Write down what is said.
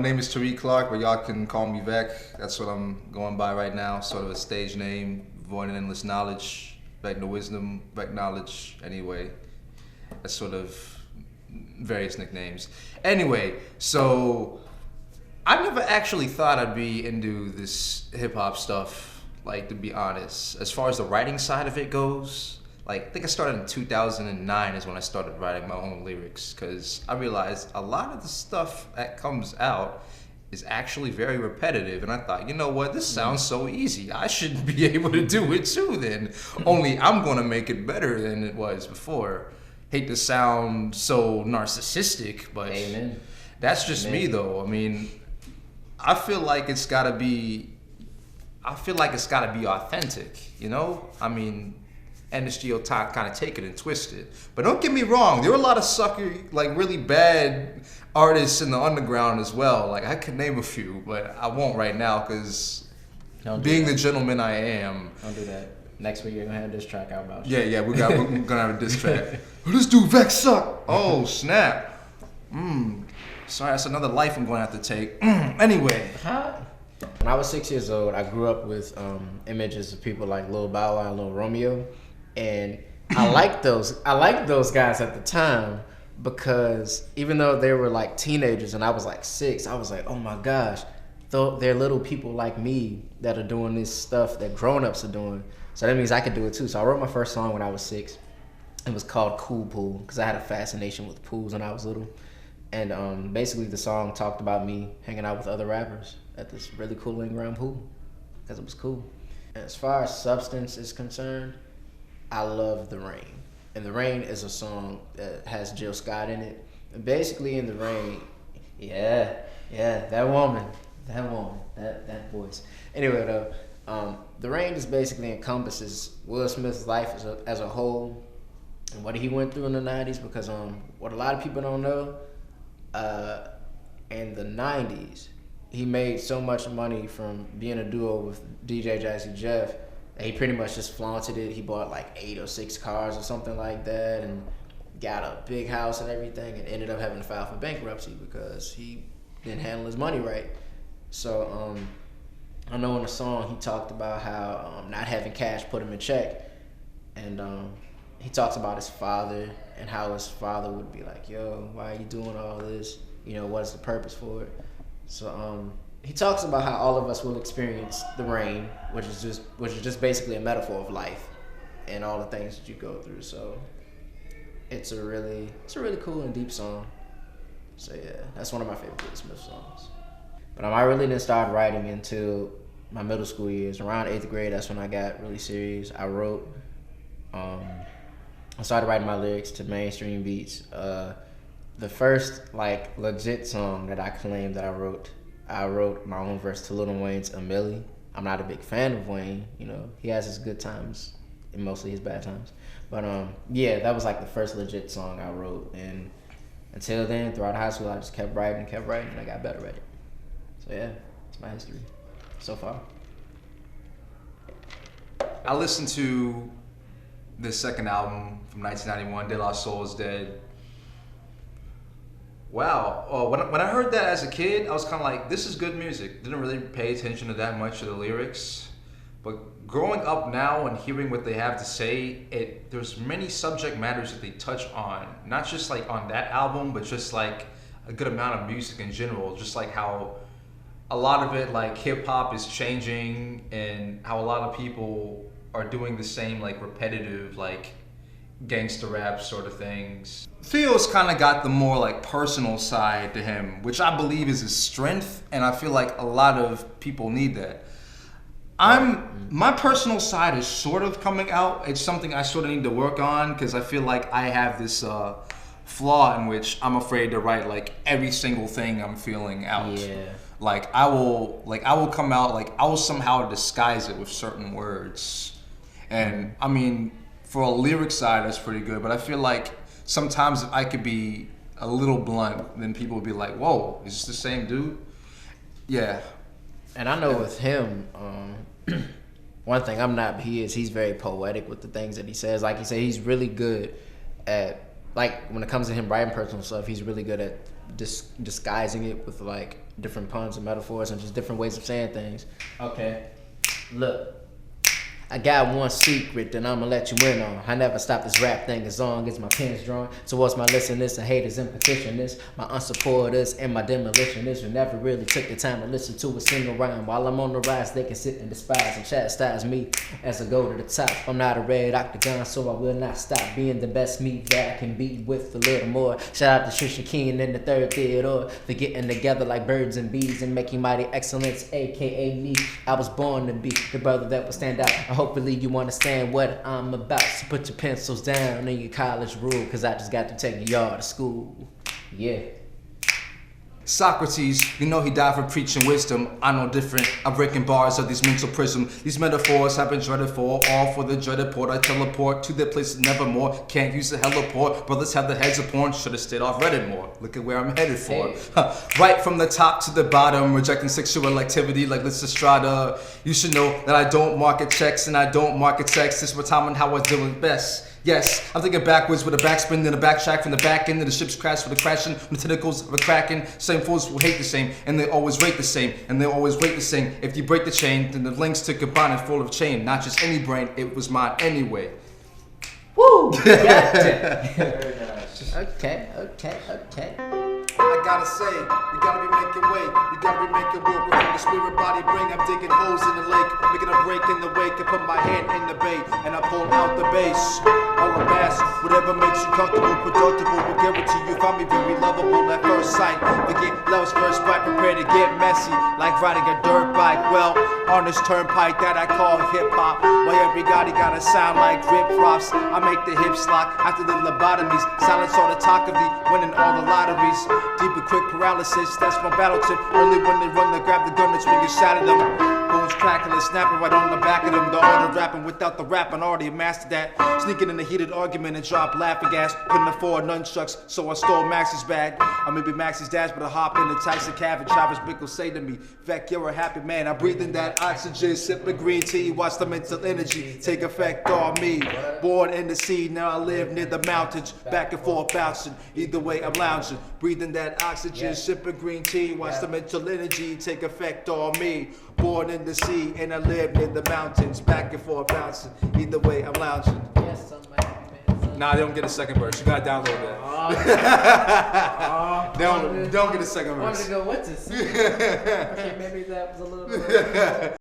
name is Tariq Clark, but y'all can call me VEK. That's what I'm going by right now. Sort of a stage name, void and endless knowledge, VEK no wisdom, VEK knowledge. Anyway, that's sort of various nicknames. Anyway, so I never actually thought I'd be into this hip hop stuff. Like, to be honest, as far as the writing side of it goes. Like, I think I started in 2009 is when I started writing my own lyrics, because I realized a lot of the stuff that comes out is actually very repetitive, and I thought, you know what, this sounds so easy. I should be able to do it too then, only I'm gonna make it better than it was before. Hate to sound so narcissistic, but Amen. That's just Amen. me though. I mean, I feel like it's gotta be authentic, you know? I mean, industry will kind of take it and twist it. But don't get me wrong, there are a lot of sucker, like really bad artists in the underground as well. Like, I could name a few, but I won't right now because being the gentleman I am. Don't do that. Next week you're gonna have this track out about you. Yeah, we're gonna have a diss track. This dude VEK suck. Oh snap. Sorry, that's another life I'm gonna have to take. Anyway. When I was 6 years old, I grew up with images of people like Lil Bow Wow and Lil Romeo, and I liked those guys at the time because even though they were like teenagers and I was like 6, I was like, oh my gosh, they're little people like me that are doing this stuff that grown-ups are doing. So that means I could do it too. So I wrote my first song when I was 6. It was called Cool Pool because I had a fascination with pools when I was little. And basically the song talked about me hanging out with other rappers at this really cool in-ground pool because it was cool. And as far as substance is concerned, I love The Rain. And The Rain is a song that has Jill Scott in it. And basically in The Rain, that woman, that voice. Anyway though, The Rain just basically encompasses Will Smith's life as a whole and what he went through in the 90s because what a lot of people don't know, in the 90s, he made so much money from being a duo with DJ Jazzy Jeff that he pretty much just flaunted it. He bought like 8 or 6 cars or something like that and got a big house and everything and ended up having to file for bankruptcy because he didn't handle his money right. So I know in the song he talked about how not having cash put him in check, and he talks about his father and how his father would be like, yo, why are you doing all this? You know, what's the purpose for it? So he talks about how all of us will experience the rain, which is just basically a metaphor of life and all the things that you go through. So it's a really cool and deep song. So yeah, that's one of my favorite Will Smith songs. But I really didn't start writing until my middle school years. Around 8th grade, that's when I got really serious. I started writing my lyrics to mainstream beats. The first like legit song that I claim that I wrote my own verse to Lil Wayne's "A Milli." I'm not a big fan of Wayne. You know, he has his good times and mostly his bad times. But yeah, that was like the first legit song I wrote. And until then, throughout high school, I just kept writing, and I got better at it. So yeah, it's my history so far. I listened to the second album from 1991, De La Soul is Dead. Wow. When I heard that as a kid, I was kind of like, this is good music. Didn't really pay attention to that much of the lyrics. But growing up now and hearing what they have to say, there's many subject matters that they touch on. Not just like on that album, but just like a good amount of music in general. Just like how a lot of it, like hip hop is changing and how a lot of people are doing the same like repetitive like gangster rap sort of things. Theo's kind of got the more like personal side to him, which I believe is his strength, and I feel like a lot of people need that. My personal side is sort of coming out. It's something I sort of need to work on because I feel like I have this flaw in which I'm afraid to write like every single thing I'm feeling out. Yeah. Like I will come out like I will somehow disguise it with certain words. And I mean, for a lyric side, that's pretty good. But I feel like sometimes if I could be a little blunt, then people would be like, "Whoa, is this the same dude?" Yeah. And I know with him, one thing I'm not, but he's very poetic with the things that he says. Like he said, he's really good at, like when it comes to him writing personal stuff, he's really good at disguising it with like different puns and metaphors and just different ways of saying things. Okay, look. I got one secret that I'ma let you in on. I never stop this rap thing as long as my pen's drawn towards my listeners and haters and petitionists, my unsupporters and my demolitionists who never really took the time to listen to a single rhyme. While I'm on the rise, they can sit and despise and chastise me as I go to the top. I'm not a red octagon, so I will not stop being the best me that I can be with a little more. Shout out to Trisha King and the Third Theodore for getting together like birds and bees and making mighty excellence, aka me. I was born to be the brother that will stand out. Hopefully you understand what I'm about. So put your pencils down in your college rule, cause I just got to take y'all to school. Yeah. Socrates, you know he died for preaching wisdom. I know different. I'm breaking bars of these mental prism. These metaphors have been dreaded for. All for the dreaded port. I teleport to their places nevermore. Can't use the heliport. Brothers have the heads of porn. Should've stayed off Reddit more. Look at where I'm headed for. Right from the top to the bottom. Rejecting sexual activity like Liz Estrada. You should know that I don't market checks and I don't market sex. This is what time and how I do it best. Yes, I'm thinking backwards with a backspin, then a backtrack from the back end, then the ship's crash with a crashing, the tentacles of a kraken. Same fools will hate the same, and they always rate the same, and they always rate the same. If you break the chain, then the links to combine it full of chain. Not just any brain, it was mine anyway. Woo! Gotcha. Okay. I gotta say, you gotta be making way, you gotta be making work with the spirit body bring. I'm digging holes in the lake, making a break in the wake. I put my hand in the bait and I pull out the bass. All the bass, whatever makes you comfortable, productive, will guarantee you find me very lovable at first sight. Forget love's first bite, prepare to get messy, like riding a dirt bike. Well, on this turnpike that I call hip hop, why everybody gotta sound like rip props. I make the hips lock after the lobotomies, silence all the talk of the winning all the lotteries. Deep and quick paralysis, that's my battle tip. Only when they run, they grab the gun and swing and shatter them. Bones crackling, snapping right on the back of them. The art of rapping without the rap, I already mastered that. Sneaking in a heated argument and drop laughing gas. Couldn't afford nunchucks, so I stole Max's bag. Or maybe Max's dash, but I hop in the Tyson cab and Travis Bickle say to me, VEK, you're a happy man. I breathe in that oxygen, sipping green tea, watch the mental energy take effect on me. Born in the sea, now I live near the mountains, back and forth bouncing. Either way, I'm lounging, breathing that oxygen, sipping green tea, watch the mental energy take effect on me. Born in the sea, and I live near the mountains, back and forth bouncing. Either way, I'm lounging. Yes, I'm happy man. Nah, they don't get a second verse. You gotta download that. They don't get a second verse. I wanted to go, what's this? Okay, maybe that was a little bit.